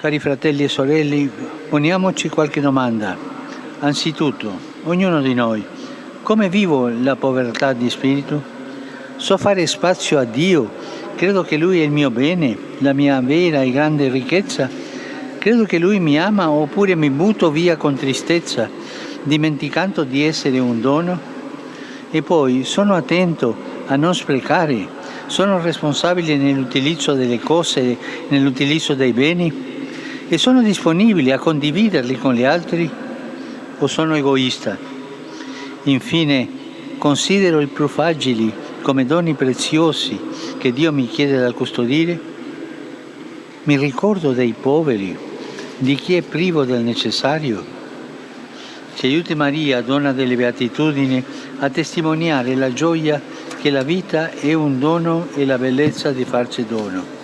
Cari fratelli e sorelle, poniamoci qualche domanda. Anzitutto, ognuno di noi, come vivo la povertà di spirito? So fare spazio a Dio? Credo che Lui è il mio bene, la mia vera e grande ricchezza? Credo che Lui mi ama oppure mi butto via con tristezza, dimenticando di essere un dono? E poi sono attento a non sprecare? Sono responsabile nell'utilizzo delle cose, nell'utilizzo dei beni? E sono disponibile a condividerli con gli altri? O sono egoista? Infine, considero i più fragili come doni preziosi che Dio mi chiede da custodire? Mi ricordo dei poveri, di chi è privo del necessario? Ci aiuti Maria, donna delle beatitudini, a testimoniare la gioia che la vita è un dono e la bellezza di farci dono.